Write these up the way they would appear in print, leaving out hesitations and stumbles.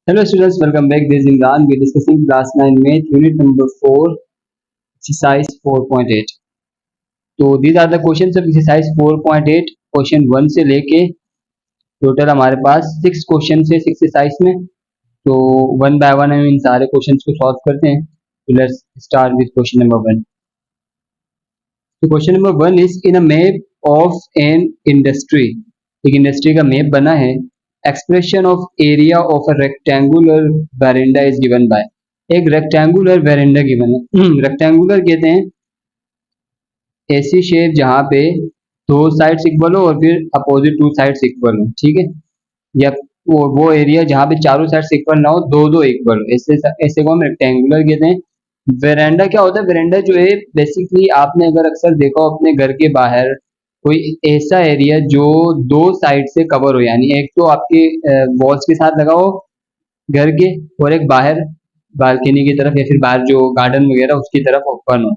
Hello students, welcome back. This is Imran. We're discussing class 9 math unit number 4, exercise 4.8. तो these are the questions of exercise 4.8. Question 1 से लेके total हमारे पास 6 question है इस exercise में. तो वन बाय वन हम इन सारे क्वेश्चंस को सॉल्व करते हैं. तो let's start with question number 1. तो question number 1 is in a map of an industry. एक इंडस्ट्री का मैप बना है. Expression of area of a rectangular veranda is given by. एक रेक्टेंगुलर वेरेंडा गिवन है. रेक्टेंगुलर कहते हैं ऐसी शेप जहां पे दो साइड्स इक्वल हो और फिर अपोजिट टू साइड्स इक्वल हो. ठीक है. या वो एरिया जहां पे चारों साइड्स इक्वल ना हो, दो दो इक्वल हो, ऐसे ऐसे को हम रेक्टेंगुलर कहते हैं. वेरेंडा क्या होता है? वेरेंडा जो है बेसिकली आपने अगर अक्सर देखा हो अपने घर के बाहर कोई ऐसा एरिया जो दो साइड से कवर हो, यानी एक तो आपके वॉल्स के साथ लगा हो घर के और एक बाहर बालकनी की तरफ या फिर बाहर जो गार्डन वगैरह उसकी तरफ ओपन हो.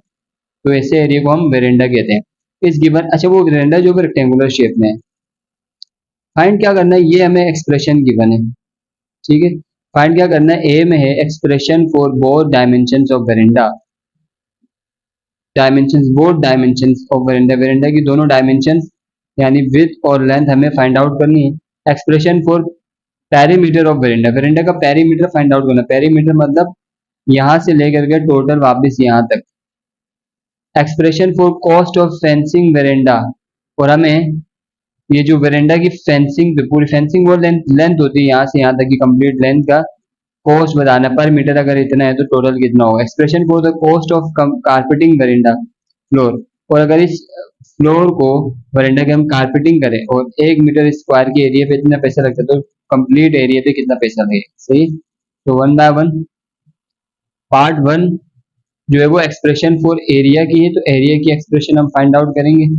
तो ऐसे एरिया को हम वेरेंडा कहते हैं. इस गिवन अच्छा वो वेरेंडा जो रेक्टेंगुलर शेप में है. फाइंड क्या करना है, ये हमें एक्सप्रेशन गिवन है. ठीक है. फाइंड क्या करना है, ए में है expression for both dimensions of veranda. Dimensions, both dimensions of veranda, veranda की दोनों डायमेंशंस यानी विड्थ और लेंथ हमें फाइंड आउट करनी है. Expression for perimeter of veranda, veranda का पेरीमीटर फाइंड आउट करना. पेरीमीटर मतलब यहाँ से लेकर के टोटल वापस यहाँ तक. Expression for cost of fencing veranda, और हमें ये जो वेरेंडा की फेंसिंग, पूरी फेंसिंग वो लेंथ होती है यहाँ से यहाँ तक की कंप्लीट लेंथ का कॉस्ट बताना. पर मीटर अगर इतना है तो टोटल कितना होगा. Expression for the cost of carpeting veranda floor, और अगर इस फ्लोर को वेरेंडा के हम कारपेटिंग करें और 1 मीटर स्क्वायर के एरिया पे इतना पैसा लगता है तो कंप्लीट एरिया पे कितना पैसा लगेगा. सही. तो वन बाय वन पार्ट 1 जो है वो एक्सप्रेशन फॉर एरिया की है, तो एरिया की एक्सप्रेशन हम फाइंड आउट करेंगे.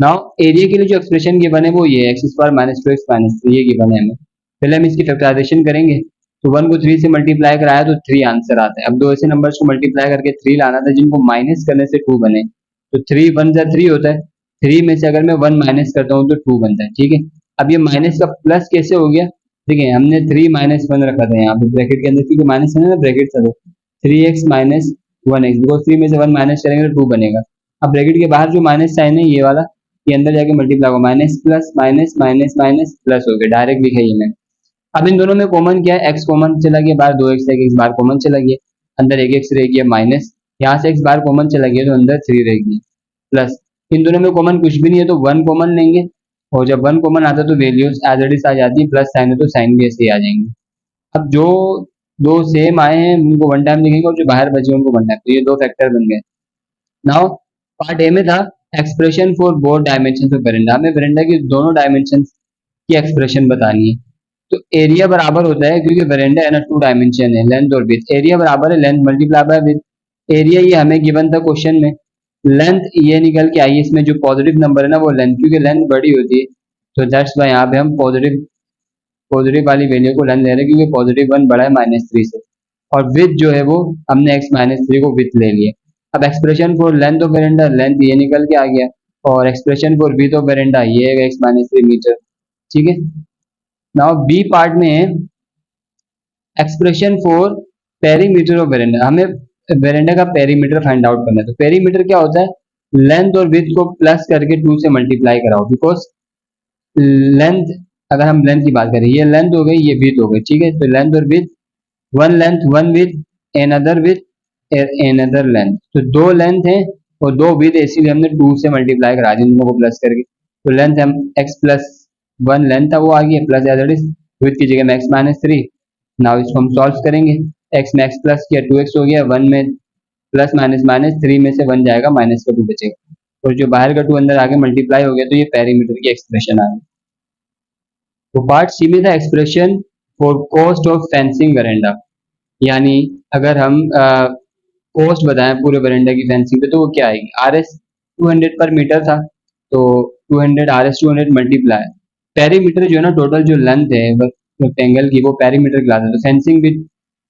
नाउ एरिया के लिए जो एक्सप्रेशन गिवन है वो ये है, x square minus 2x minus 3, ये गिवन है हमें. पहले हम इसकी फैक्टराइजेशन करेंगे. तो 1 को 3 से मल्टीप्लाई कराया तो 3 आंसर आता है. अब दो ऐसे नंबर्स को मल्टीप्लाई करके 3 लाना था जिनको माइनस करने से 2 बने. तो 3 1 जा 3 होता है. 3 में से अगर मैं 1 माइनस करता हूँ तो 2 बनता है. ठीक है. अब ये माइनस का प्लस कैसे हो गया? देखिए हमने 3 माइनस 1 रखा था यहाँ पे ब्रैकेट के अंदर, क्योंकि माइनस है ना ब्रैकेट चलो 3x माइनस 1x, बिकॉज 3 में से 1 माइनस करेंगे तो 2 बनेगा. अब ब्रैकेट के बाहर जो माइनस साइन है ये वाला, ये अंदर जाके मल्टीप्लाई होगा. Minus plus minus minus minus plus हो गया. डायरेक्ट लिखा है ये मैंने. अब इन दोनों में कॉमन क्या है? एक्स कॉमन चला गया बाहर, 2x एक एक्स बार कॉमन चला गया, अंदर एक एक्स रह गया माइनस, यहाँ से एक्स बार कॉमन चला गया तो अंदर 3 रह गया प्लस. इन दोनों में कॉमन कुछ भी नहीं है तो 1 कॉमन लेंगे, और जब 1 कॉमन आता है तो वैल्यूज एज इट इज आ जाती है. प्लस साइन है तो साइन भी ऐसे ही आ जाएंगे. अब जो दो सेम आए हैं उनको वन टाइम लिखेंगे और जो बाहर बचे उनको वन टाइम. तो ये दो फैक्टर बन गए. नाउ पार्ट ए में था expression for both dimension of veranda. हमें वेरेंडा की दोनों डायमेंशन की एक्सप्रेशन बतानी है. तो एरिया बराबर होता है, क्योंकि वेरेंडा है ना 2 डायमेंशन है, लेंथ और विड्थ. एरिया बराबर है length multiply by width. Area ये हमें गिवन था क्वेश्चन में. लेंथ ये निकल के आई, इसमें जो पॉजिटिव नंबर है ना वो लेंथ, क्योंकि लेंथ बड़ी होती है तो दैट्स वाई यहाँ पे हम पॉजिटिव पॉजिटिव वाली वैल्यू को लेंथ ले रहे हैं, क्योंकि पॉजिटिव 1 बड़ा है -3 से. और विथ जो है वो हमने x -3 को विथ ले लिया. अब expression for length of veranda, length ये निकल के आ गया, और expression for width of veranda ये है x -3 मीटर. ठीक है. नाउ बी पार्ट में है expression for perimeter of veranda. हमें वेरेंडा का पेरीमीटर फाइंड आउट करना है. तो पेरीमीटर क्या होता है? लेंथ और विथ को प्लस करके 2 से मल्टीप्लाई कराओ. बिकॉज लेंथ, अगर हम लेंथ की बात करें, ये लेंथ हो गई ये विथ हो गई. ठीक है. तो लेंथ और with, one length one with another with another length, तो दो लेंथ है और दो विथ, इसीलिए हमने 2 से मल्टीप्लाई करा दिया दोनों को प्लस करके. तो लेंथ हम x प्लस 1 लेंथ था वो आ गया, plus as it is with की जगह में x -3. नाउ इसको हम सॉल्व करेंगे. x में x प्लस किया 2x हो गया, 1 में प्लस माइनस माइनस 3 में से 1 जाएगा, माइनस का 2 बचेगा, और जो बाहर का 2 अंदर आके मल्टीप्लाई हो गया तो ये पेरीमीटर की एक्सप्रेशन आ गई. तो पार्ट सी में था expression for cost of fencing veranda. यानी अगर हम कॉस्ट बताएं पूरे वेरेंडा की फेंसिंग पे तो वो क्या आएगी? RS 200 पर मीटर था, तो 200 RS 200 मल्टीप्लाई पेरीमीटर जो है ना, टोटल जो लेंथ है रेक्टेंगल की वो पेरीमीटर कहलाता है. तो फेंसिंग भी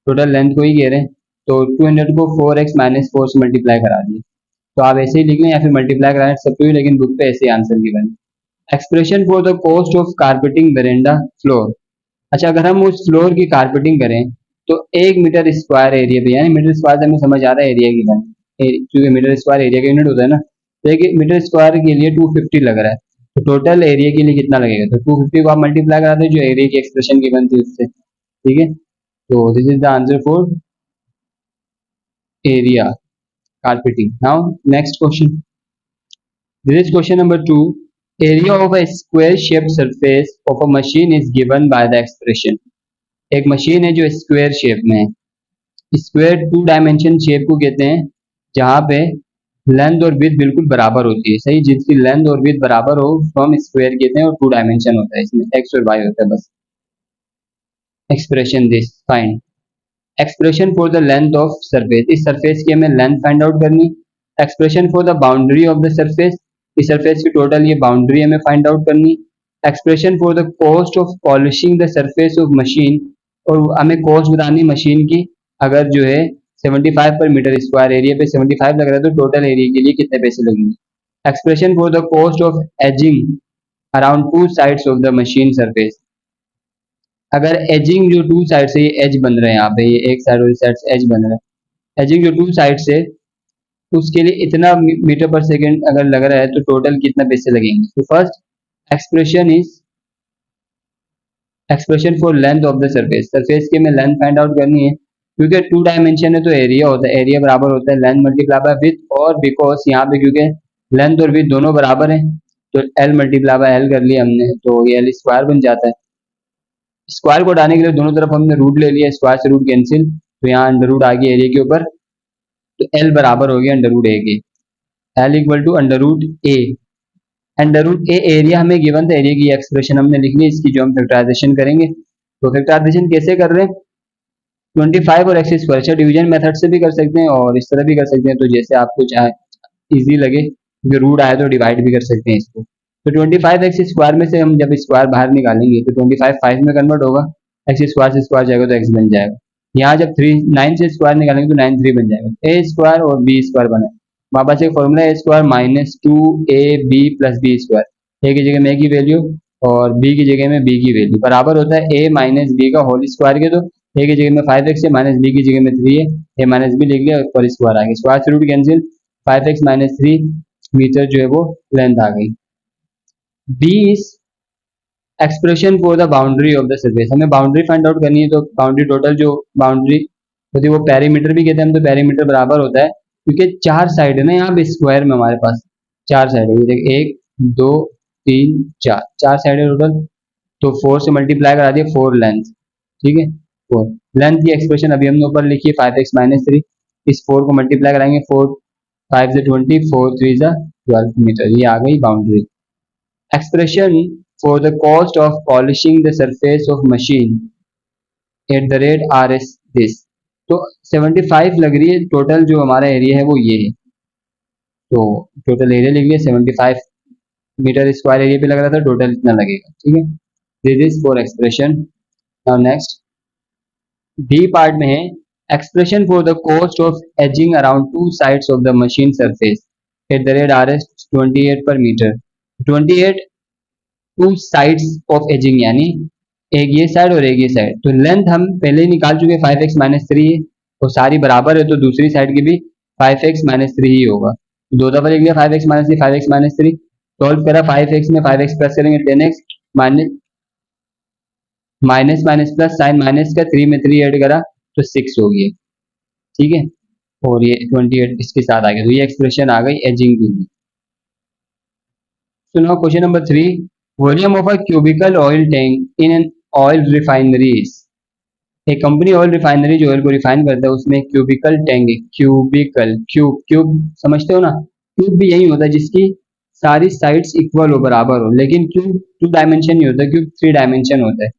टोटल लेंथ को ही कह रहे हैं. तो 200 को 4x -4 से मल्टीप्लाई करा दिए. तो आप ऐसे ही लिख लें या फिर मल्टीप्लाई कराएं सकते हो, लेकिन बुक पे ऐसे answer given. Expression for the cost of carpeting veranda floor. अच्छा, अगर हम उस फ्लोर की कारपेटिंग करें तो 1 मीटर स्क्वायर एरिया पे, यानी मीटर स्क्वायर से हमें समझ आ रहा है एरिया की बन, क्योंकि मीटर स्क्वायर एरिया का यूनिट होता है ना, तो 1 मीटर स्क्वायर के लिए 250 लग रहा है, तो टोटल एरिया के लिए कितना लगेगा, तो 250 को आप मल्टीप्लाई करा दो जो एरिया की एक्सप्रेशन की बनती है उससे, ठीक है। तो this is the answer for area carpeting. Now next question. This is question number 2. Area of a square shaped surface of a machine is given by the expression. एक मशीन है जो स्क्वायर शेप में है, square to dimension shape को कहते हैं जहाँ पे लेंथ और विड्थ बिल्कुल बराबर होती है, सही, जिसकी लेंथ और विड्थ बराबर हो उसको हम स्क्वायर कहते हैं, और टू डायमेंशन होता है, इसमें एक्स और वाई होता है बस। Expression this find expression for the length of surface, इस सरफेस की हमें लेंथ फाइंड आउट करनी। Expression for the boundary of the surface, इस सरफेस की टोटल ये बाउंड्री हमें फाइंड आउट करनी। Expression for the cost of polishing the surface of machine, और हमें कॉस्ट बतानी मशीन की, अगर जो है 75 पर मीटर स्क्वायर एरिया पे 75 लग रहा है तो टोटल एरिया के लिए कितने पैसे लगेंगे। Expression for the cost of edging around two sides of the machine surface, अगर एजिंग जो टू साइड से, ये एज बन रहे हैं यहाँ पे, ये एक साइड और इस साइड से एज बन रहा है, एजिंग जो टू साइड से, उसके लिए इतना मीटर पर सेकंड अगर लग रहा है तो टोटल कितना पैसे लगेंगे। तो first expression is expression for length of the surface, surface की हमें लेंथ फाइंड आउट करनी है, क्योंकि टू डायमेंशन है तो एरिया होता है, एरिया बराबर होता है लेंथ मल्टीप्लाई बाय विड्थ, और बिकॉज यहाँ पे क्योंकि लेंथ और विड्थ दोनों बराबर हैं तो एल मल्टीप्लाई बाय एल कर लिया हमने, तो ये एल स्क्वायर बन जाता है। स्क्वायर को हटाने के लिए दोनों तरफ हमने रूट ले लिया, स्क्वायर से रूट कैंसिल, तो यहाँ अंडर रूट आ गया एरिया के ऊपर, तो एल बराबर हो गया अंडर रूट ए के, L equal to under root A. Under root A area हमें गिवन था, एरिया की एक्सप्रेशन हमने लिख ली, इसकी जो हम फैक्टराइजेशन करेंगे, तो फैक्टराइजेशन कैसे कर रहे हैं, 25 और एक्स स्क्वायर, अच्छा डिवीजन मेथड से भी कर सकते हैं और इस तरह भी कर सकते हैं, तो जैसे आपको चाहे इजी लगे, क्योंकि रूट आए तो डिवाइड भी कर सकते हैं इसको। तो 25 एक्स स्क्वायर में से हम जब स्क्वायर बाहर निकालेंगे तो 25 5 में कन्वर्ट होगा, एक्स स्क्वायर से स्क्वायर जाएगा तो एक्स बन जाएगा, यहाँ जब 3 9 से स्क्वायर निकालेंगे तो 9 3 बन जाएगा, ए स्क्वायर और बी स्क्वायर बना, वापस एक formula a square minus 2ab plus B square, a की जगह में ए की वैल्यू और बी की जगह में बी की वैल्यू बराबर होता है ए माइनस बी का होल स्क्वायर के, तो ए की जगह में 5x है माइनस बी की जगह में 3 है, ए माइनस बी लिख लिया और स्क्वायर आ गया, स्क्वायर से root cancel, 5x minus 3 metre जो है वो लेंथ आ गई। B is expression for the boundary of the surface, हमें बाउंड्री फाइंड आउट करनी है, तो बाउंड्री टोटल जो बाउंड्री होती है वो पेरीमीटर भी कहते हैं हम, तो पेरीमीटर बराबर होता है, क्योंकि चार साइड है ना यहाँ पे स्क्वायर में, हमारे पास चार साइड है, ये देख 1 2 3 4 चार साइड है टोटल, तो 4 से मल्टीप्लाई करा दिया 4 लेंथ, ठीक है, 4 लेंथ की एक्सप्रेशन अभी हमने ऊपर लिखी है 5x माइनस 3, इस 4 को मल्टीप्लाई कराएंगे 4 5 से 20 4 3 जा 12 मीटर, ये आ गई boundary. Expression for the cost of polishing the surface of machine eight the rate R S this, तो 75 लग रही है, टोटल जो हमारा एरिया है वो ये है, तो टोटल एरिया लिख लिया 75 मीटर स्क्वायर एरिया पे लग रहा था, टोटल इतना लगेगा, ठीक है, this is for expression. Now next D part में है expression for the cost of edging around two sides of the machine surface at the rate R S 28 per metre, 28 two sides of edging, यानी एक ये side और एक ये side, तो length हम पहले ही निकाल चुके 5x माइनस 3 है और सारी बराबर है, तो दूसरी साइड की भी 5x माइनस 3 ही होगा, तो दो दफा लिख लिया 5x minus 3 5x minus 3, solve करा 5x में 5x प्लस करेंगे 10x minus minus minus plus sign minus का 3 में 3 ऐड करा तो 6 हो गया, ठीक है, और ये 28 इसके साथ आ गया, तो ये एक्सप्रेशन आ गई एजिंग की। So now question number 3, volume of a cubical oil tank in an oil refinery is, एक कंपनी ऑयल रिफाइनरी जो ऑयल को रिफाइन करता है उसमें क्यूबिकल टैंक है, क्यूबिकल क्यूब क्यूब समझते हो ना, क्यूब भी यही होता है जिसकी सारी साइड्स इक्वल हो बराबर हो, लेकिन क्यूब 2 डायमेंशन नहीं होता, क्यूब 3 डायमेंशन होता है,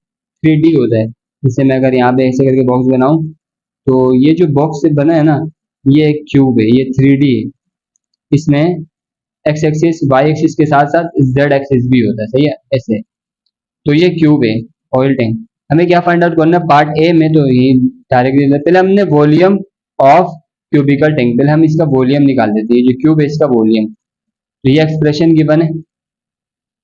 3D होता है। जैसे मैं अगर यहाँ पे ऐसे करके बॉक्स बनाऊं तो ये जो बॉक्स बना है ना ये एक क्यूब है, ये 3D है, इसमें एक्स एक्सिस वाई एक्सिस के साथ साथ जेड एक्सिस भी होता है, सही है ऐसे, तो ये क्यूब है ऑयल टैंक। हमें क्या फाइंड आउट करना है पार्ट ए में, तो ये डायरेक्टली पहले हमने वॉल्यूम ऑफ क्यूबिकल टैंक, पहले हम इसका वॉल्यूम निकाल देते हैं, जो क्यूब है इसका वॉल्यूम, तो ये एक्सप्रेशन गिवन है,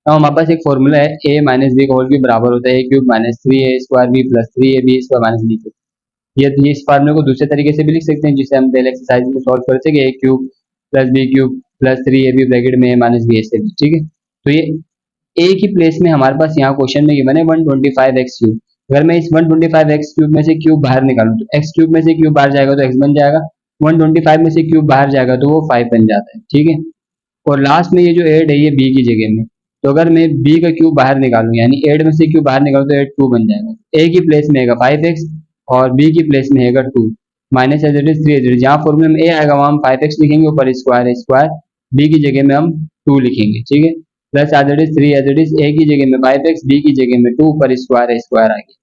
अब हमारे पास एक फॉर्मूला है ए माइनस बी का होल क्यूब बराबर होता है a cube minus three a square b plus three a b square minus b cube. ये इस फार्मूले को दूसरे तरीके से भी लिख सकते हैं जिसे हम पहले एक्सरसाइज में सॉल्व करते थे कि a cube plus b cube plus three a b bracket में ए माइनस बी ऐसे भी, ठीक है। तो ये ए की प्लेस में हमारे पास यहाँ क्वेश्चन में गिवन है 125 एक्स क्यूब। अगर मैं इस 125 एक्स क्यूब में से क्यूब बाहर निकालूं तो एक्स क्यूब में से क्यूब बाहर जाएगा तो एक्स बन जाएगा, 125 में से क्यूब बाहर जाएगा तो वो 5 बन जाता है, ठीक है। और लास्ट में ये जो 8 है ये बी की जगह में, तो अगर मैं बी का क्यूब बाहर निकालूं यानी 8 में से क्यूब बाहर निकालूं तो 8 2 बन जाएगा। ए की प्लेस में आएगा 5x और बी की प्लेस में आएगा 2 minus as it is 3 as it is. जहाँ फॉर्मूले में ए आएगा वहाँ हम 5x लिखेंगे, ऊपर स्क्वायर है स्क्वायर, बी की जगह में हम 2 लिखेंगे, ठीक है। Plus as it is 3 as it is, a की जगह में 5x बी की जगह में 2 ऊपर स्क्वायर है स्क्वायर आ गया।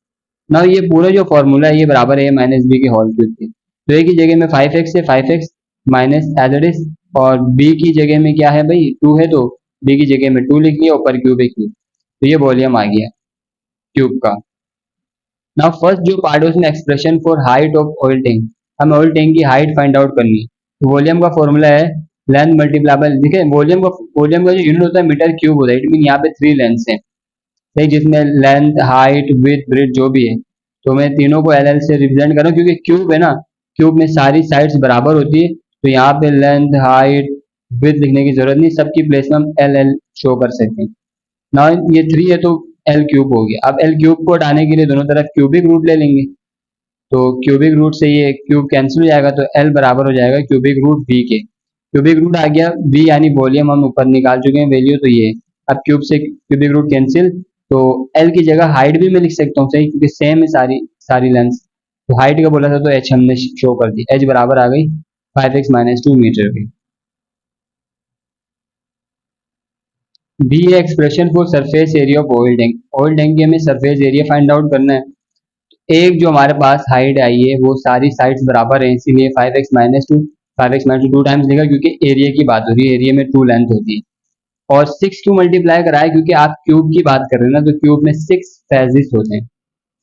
ना ये पूरा जो फॉर्मूला है ये बराबर है माइनस बी के होल क्यूब के। तो ए की जगह में 5x है 5x minus as it is, और बी की जगह में क्या है भाई 2 है तो बी की जगह में 2 लिख लिया, ऊपर क्यूब है क्यूब, तो ये वॉल्यूम आ गया क्यूब का। नाउ फर्स्ट जो पार्ट है उसमें expression for height of oil tank, हमें ऑयल टैंक की हाइट फाइंड आउट करनी है। तो वॉल्यूम का फॉर्मूला है लेंथ मल्टीप्लाई बाय, देखिए वॉल्यूम का जो यूनिट होता है मीटर क्यूब होता है, इट मीन यहाँ पे 3 लेंथ्स हैं, सही, जिसमें लेंथ हाइट विड्थ ब्रेड्थ जो भी है, तो मैं तीनों को एल एल से रिप्रेजेंट कर रहा हूँ क्योंकि क्यूब है ना, क्यूब में सारी साइड्स बराबर होती है, तो यहाँ पे लेंथ हाइट विड्थ लिखने की जरूरत नहीं, सबकी प्लेस में हम एल एल शो कर सकते हैं। ना ये 3 है तो एल क्यूब हो गया। अब एल क्यूब को हटाने के लिए दोनों तरफ क्यूबिक रूट ले लेंगे, तो क्यूबिक रूट से ये क्यूब कैंसिल हो जाएगा, तो एल बराबर हो जाएगा क्यूबिक रूट बी के। क्यूबिक रूट आ गया बी यानी वॉल्यूम हम ऊपर निकाल चुके हैं वैल्यू, तो ये अब क्यूब से क्यूबिक रूट कैंसिल, तो एल की जगह हाइट भी मैं लिख सकता हूँ, सही, क्योंकि सेम है सारी सारी लेंथ। तो हाइट का बोला था तो एच हमने शो कर दी, एच बराबर आ गई 5x माइनस 2 मीटर की। बी है expression for surface area of oil tank, oil tank की हमें सरफेस एरिया फाइंड आउट करना है। एक जो हमारे पास हाइट आई है वो सारी साइड्स बराबर है, इसीलिए 5x minus two two times लिखा क्योंकि एरिया की बात हो रही है, एरिया में 2 लेंथ होती है। और 6 क्यों मल्टीप्लाई कराए, क्योंकि आप क्यूब की बात कर रहे हैं ना, तो क्यूब में 6 फेजेस होते हैं,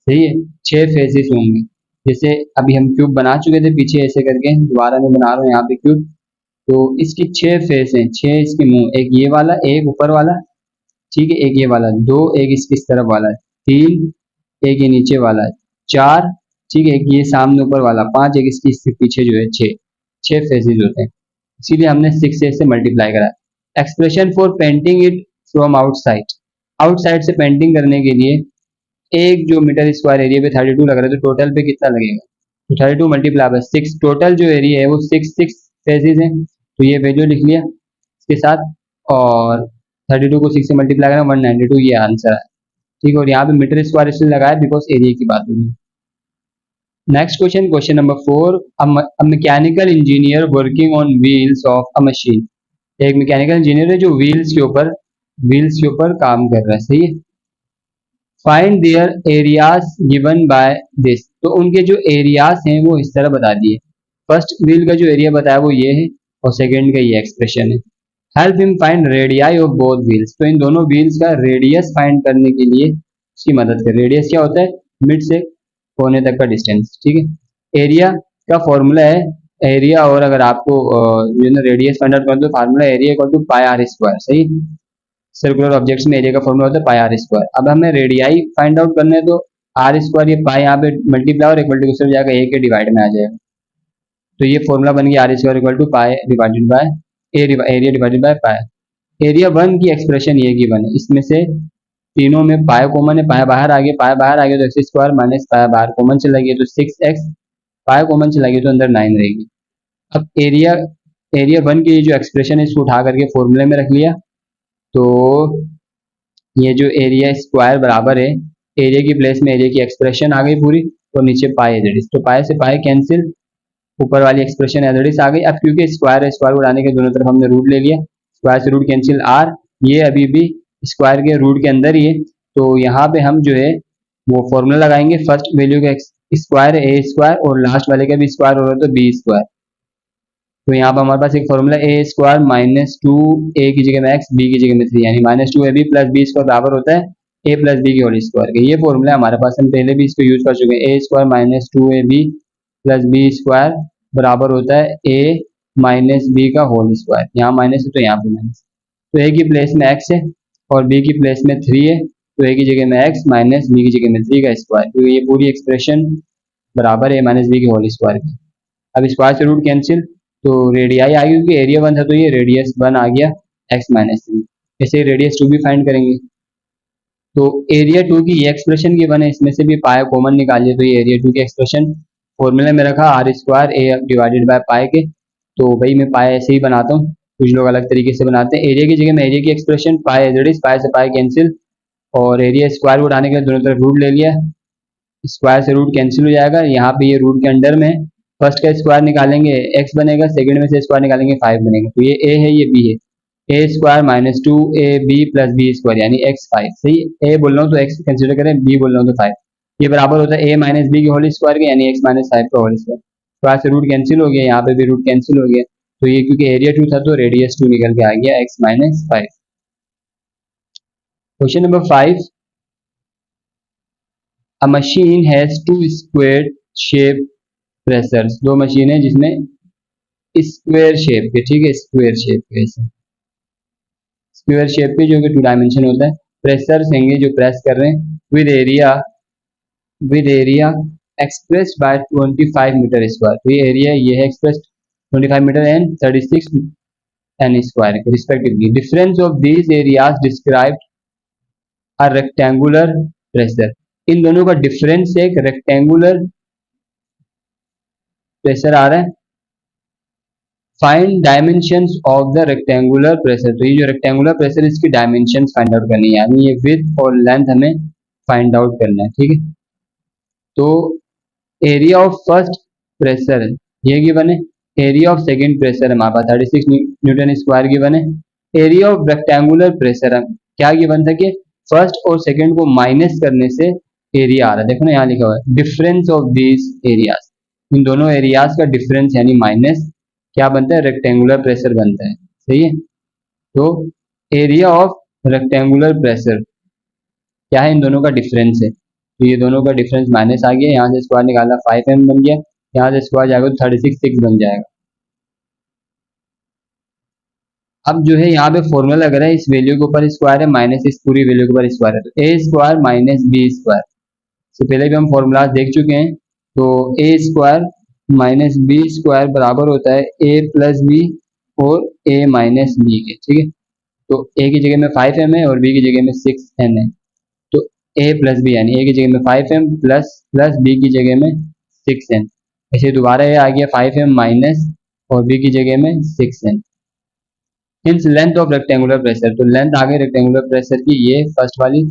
सही है, 6 फेजेस होंगे। जैसे अभी हम क्यूब बना चुके थे पीछे ऐसे करके, दोबारा मैं बना रहा हूँ यहाँ पे क्यूब, तो इसकी 6 फेस हैं, 6 इसके मुंह, एक ये वाला, एक ऊपर वाला, ठीक है, एक ये वाला, 2 एक इसकी इस तरफ वाला है, 3 एक ये नीचे वाला है, 4 ठीक है, एक ये सामने ऊपर वाला, 5 एक इसके पीछे जो है 6, 6 फेजेस होते हैं, इसीलिए हमने 6 से मल्टीप्लाई करा। Expression for painting it from outside, outside से पेंटिंग करने के लिए एक जो मीटर स्क्वायर एरिया पे 32 लग रहा है, तो टोटल पे कितना लगेगा, तो 32 मल्टीप्लाई बाय 6, टोटल जो एरिया है वो 6 फेजेस हैं, तो ये वैल्यू लिख लिया इसके साथ, और 32 को 6 से मल्टीप्लाई करना 192, ये आंसर है, ठीक है। और यहाँ पे मीटर स्क्वायर इसलिए लगाया बिकॉज एरिया की बात हुई। Next question, question number 4, a mechanical engineer working on wheels of a machine, एक मैकेनिकल इंजीनियर है जो व्हील्स के ऊपर काम कर रहा है, सही है। Find there areas given by this, तो उनके जो एरियाज हैं वो इस तरह बता दिए। फर्स्ट व्हील का जो एरिया बताया वो ये है, और सेकंड का ये एक्सप्रेशन है। Help him find radii of both wheels, तो इन दोनों व्हील्स का रेडियस फाइंड करने के लिए उसकी मदद कर। रेडियस क्या होता है, मिड से कोने तक का डिस्टेंस, ठीक है। एरिया का फॉर्मूला है एरिया, और अगर आपको जो है रेडियस फाइंड आउट करना तो formula area equal to pi R square, सही। सर्कुलर ऑब्जेक्ट्स में एरिया का फॉर्मूला होता है पाई आर स्क्वायर। अब हमें रेडियाई फाइंड आउट करना है तो आर स्क्वायर, ये पाई यहाँ पे मल्टीप्लाई और एक मल्टीप्लाई हो जाएगा, ए के डिवाइड में आ जाएगा, तो ये फॉर्मूला बन गया R square equal to pi divided by area divided by pi. Area 1 की एक्सप्रेशन ये गिवन है, इसमें से तीनों में पाई कॉमन है, पाई बाहर आ गया, पाई बाहर आ गया तो एक्स स्क्वायर माइनस पाई बाहर कॉमन चला गया तो 6x, पाई कॉमन चला गया तो अंदर 9 रहेगी। अब एरिया 1 की जो एक्सप्रेशन है इसको उठा करके फॉर्मूले में रख लिया, तो ये जो एरिया स्क्वायर बराबर है, एरिया की प्लेस में एरिया की एक्सप्रेशन आ गई पूरी, और नीचे पाई एज इट इज, तो पाई से पाई कैंसिल, ऊपर वाली एक्सप्रेशन एज इट इज आ गई। अब क्योंकि स्क्वायर है, स्क्वायर उड़ाने के दोनों तरफ हमने रूट ले लिया, स्क्वायर से रूट कैंसिल आर, ये अभी भी स्क्वायर के रूट के अंदर ही है, तो यहाँ पे हम जो है वो फॉर्मूला लगाएंगे। फर्स्ट वैल्यू का स्क्वायर है ए स्क्वायर, और लास्ट वाले का भी स्क्वायर हो रहा है तो बी स्क्वायर, तो यहाँ पर हमारे पास एक फॉर्मूला ए स्क्वायर माइनस 2 ए की जगह में एक्स, बी की जगह में 3, यानी minus 2 A B plus B square बराबर होता है ए प्लस बी की होल स्क्वायर के। ये फॉर्मूला हमारे पास, हम पहले भी इसको यूज कर चुके हैं। A square minus 2 A B plus B square बराबर होता है ए माइनस बी का होल स्क्वायर, यहाँ माइनस है तो यहाँ पे माइनस, तो ए की प्लेस में एक्स है और बी की प्लेस में 3 है, तो ए की जगह में x माइनस बी की जगह में 3 का स्क्वायर, तो ये पूरी एक्सप्रेशन बराबर है माइनस बी के होल स्क्वायर के। अब स्क्वायर से रूट कैंसिल, तो रेडियाई आ गई, क्योंकि एरिया 1 था तो ये रेडियस 1 आ गया x माइनस 3। ऐसे रेडियस 2 भी फाइंड करेंगे, तो एरिया 2 की ये एक्सप्रेशन की बने, इसमें से भी पाया कॉमन निकालिए, तो ये एरिया 2 की एक्सप्रेशन फॉर्मूले में रखा R square A divided by pi के। तो भाई मैं पाया ऐसे ही बनाता हूँ, कुछ लोग अलग तरीके से बनाते हैं। एरिया की जगह में एरिया की एक्सप्रेशन पाए एज इट इज, पाए से पाए कैंसिल, और एरिया स्क्वायर को उठाने के लिए दोनों तरफ रूट ले लिया, स्क्वायर से रूट कैंसिल हो जाएगा। यहाँ पे ये रूट के अंडर में फर्स्ट का स्क्वायर निकालेंगे x बनेगा, सेकंड में से स्क्वायर निकालेंगे 5 बनेगा, तो ये a है ये b है, a square minus 2ab plus B square यानी x5। सही है, a बोल रहा हूँ तो x कंसिडर करें, b बोल रहा हूँ तो 5, ये बराबर होता है a माइनस बी के होल स्क्वायर के यानी x माइनस 5 का होल स्क्वायर। स्क्वायर से रूट कैंसिल हो गया, यहाँ पे भी रूट कैंसिल हो गया, तो ये क्योंकि एरिया 2 था तो रेडियस 2 निकल के आ गया x minus 5। Question number 5, a machine has 2 square shape pressures, दो मशीन है जिसमें स्क्वायर शेप के, ठीक है, स्क्वायर शेप के, स्क्वायर शेप के जो कि 2 डायमेंशन होता है, प्रेसर्स हैंगे जो प्रेस कर रहे हैं, with area expressed by 25 meter square, तो ये एरिया ये है expressed 25 meter and 36 n square के respectively. Difference of these areas described a rectangular pressure, इन दोनों का डिफरेंस एक रेक्टेंगुलर प्रेशर आ रहा है। Find dimensions of the rectangular pressure, तो ये जो रेक्टेंगुलर प्रेशर इसकी डायमेंशंस फाइंड आउट करनी है, यानी ये विड्थ और लेंथ हमें फाइंड आउट करना है, ठीक है। तो एरिया ऑफ फर्स्ट प्रेशर है ये गिवन है, एरिया ऑफ सेकंड प्रेशर हमारे पास 36 न्यूटन स्क्वायर गिवन है, एरिया ऑफ रेक्टेंगुलर प्रेशर है क्या गिवन था कि फर्स्ट और सेकंड को माइनस करने से एरिया आ रहा है, देखो ना यहाँ लिखा हुआ है डिफरेंस ऑफ दीज एरियाज, इन दोनों एरियाज का डिफरेंस यानी माइनस क्या बनता है, रेक्टेंगुलर प्रेशर बनता है। सही है, तो एरिया ऑफ रेक्टेंगुलर प्रेशर क्या है, इन दोनों का डिफरेंस है, तो ये दोनों का डिफरेंस माइनस आ गया, यहाँ से स्क्वायर निकाला 5m बन गया, यहाँ से स्क्वायर जाएगा तो 36 बन जाएगा। अब जो है यहाँ पे फॉर्मूला लग रहा है इस वैल्यू के ऊपर स्क्वायर है माइनस इस पूरी वैल्यू के ऊपर स्क्वायर है, तो ए स्क्वायर माइनस बी स्क्वायर, तो पहले भी हम फॉर्मूला देख चुके हैं, तो ए स्क्वायर माइनस बी स्क्वायर बराबर होता है ए प्लस बी और ए माइनस बी के, ठीक है। तो ए की जगह में 5m है और बी की जगह में 6n है, तो a प्लस बी यानी ए की जगह में 5m प्लस प्लस बी की जगह में 6n, ऐसे दोबारा ये आ गया 5m माइनस और बी की जगह में 6n। Hints length of rectangular pressure, तो लेंथ आ गई रेक्टेंगुलर प्रेशर की ये फर्स्ट वाली,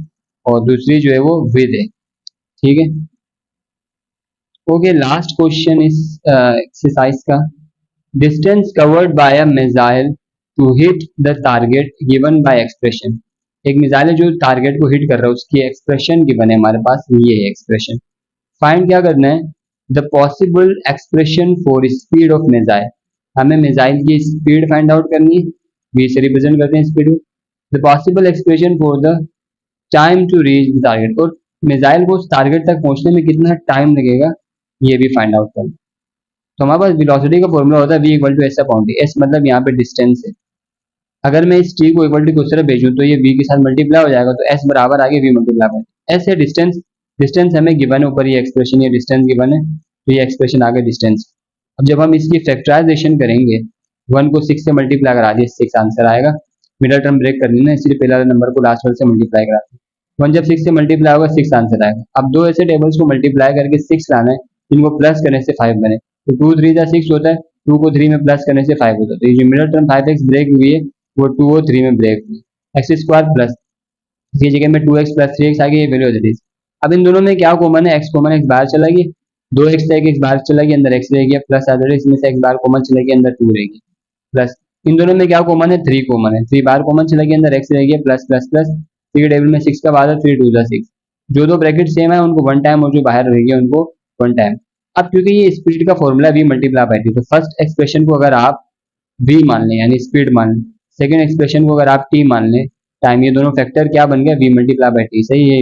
और दूसरी जो है वो विद है, ठीक है। ओके, लास्ट क्वेश्चन इस एक्सरसाइज का, distance covered by a missile to hit the target given by expression, एक मिसाइल है जो टारगेट को हिट कर रहा है उसकी एक्सप्रेशन गिवन है हमारे पास, ये है एक्सप्रेशन। फाइंड क्या करना है, the possible expression for speed of missile, हमें मिसाइल की स्पीड फाइंड आउट करनी है, वी से रिप्रेजेंट करते हैं स्पीड को, the possible expression for the time to reach the target, और मिसाइल को उस टारगेट तक पहुंचने में कितना टाइम लगेगा ये भी फाइंड आउट करना। तो हमारे पास वेलोसिटी का फॉर्मूला होता है v equal to S upon T, S मतलब यहाँ पे डिस्टेंस है, अगर मैं इस टी को इक्वल टू की उस तरफ भेजूं तो ये v के साथ मल्टीप्लाई हो जाएगा, तो s बराबर आगे v मल्टीप्लाई बाय एस है डिस्टेंस, डिस्टेंस हमें गिवन है ऊपर ये एक्सप्रेशन, ये डिस्टेंस गिवन है, तो ये एक्सप्रेशन आगे डिस्टेंस। अब जब हम इसकी फैक्टराइजेशन करेंगे 1 को 6 से मल्टीप्लाई करा दिए 6 आंसर आएगा, मिडल टर्म ब्रेक करनी है इसलिए पहला नंबर को लास्ट वाले से मल्टीप्लाई करा दिए, 1 जब 6 से मल्टीप्लाई होगा 6 आंसर आएगा। अब दो ऐसे टेबल्स को मल्टीप्लाई करके 6 लाना है, इनको प्लस करने से 5 बने, तो 2 3 जा 6 होता है, 2 को 3 में प्लस करने से 5 होता है, तो ये जो मिडल टर्म 5x ब्रेक हुई है वो 2 और 3 में ब्रेक हुई, एक्स स्क्वायर प्लस इसकी जगह में 2x प्लस 3x आ गई, ये वैल्यू हो जाती है। अब इन दोनों में क्या कॉमन है, x कॉमन है, x बाहर चला गया, 2x था, x बाहर चला गया, अंदर x रह गया, प्लस आ जाएगा, इसमें से x बाहर कॉमन चला गया, अंदर 2 रह गया, प्लस इन दोनों में क्या कॉमन है, 3 कॉमन है, 3 बाहर कॉमन चला गया, अंदर x रह गया, प्लस प्लस प्लस 3 टेबल में 6 का बाद है, 3 2 जा 6, जो दो ब्रैकेट सेम है उनको 1 टाइम और जो बाहर रह गया उनको 1 टाइम। अब क्योंकि ये स्पीड का formula v multiply by T, तो फर्स्ट एक्सप्रेशन को अगर आप v मान लें यानी स्पीड मान लें, सेकंड एक्सप्रेशन को अगर आप t मान लें टाइम, ये दोनों फैक्टर क्या बन गया, v मल्टीप्लाई बाय टी, सही है,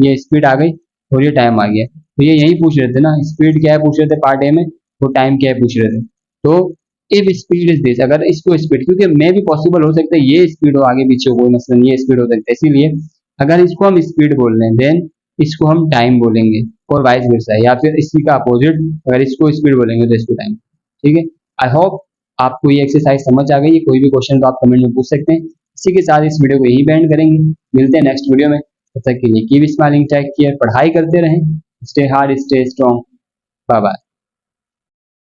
ये स्पीड आ गई और ये टाइम आ गया, तो ये यही पूछ रहे थे ना, स्पीड क्या है पूछ रहे थे पार्ट ए में, वो टाइम क्या है पूछ रहे थे, तो इफ स्पीड इज दिस, अगर इसको स्पीड, क्योंकि मे भी पॉसिबल हो सकता है ये स्पीड हो आगे पीछे हो, कोई मसलन ये स्पीड हो सकता है, इसीलिए अगर इसको हम स्पीड बोल रहे हैं देन इसको हम टाइम बोलेंगे, और वाइस वर्सा है, या फिर इसी का अपोजिट, अगर इसको स्पीड बोलेंगे तो इसको टाइम। ठीक है, आई होप आपको ये एक्सरसाइज समझ आ गई है। कोई भी क्वेश्चन तो आप कमेंट में पूछ सकते हैं। इसी के साथ इस वीडियो को यही बैंड करेंगे, मिलते हैं नेक्स्ट वीडियो में। तब तक के लिए कीप स्माइलिंग, टेक केयर, पढ़ाई करते रहें, stay hard stay strong, bye bye.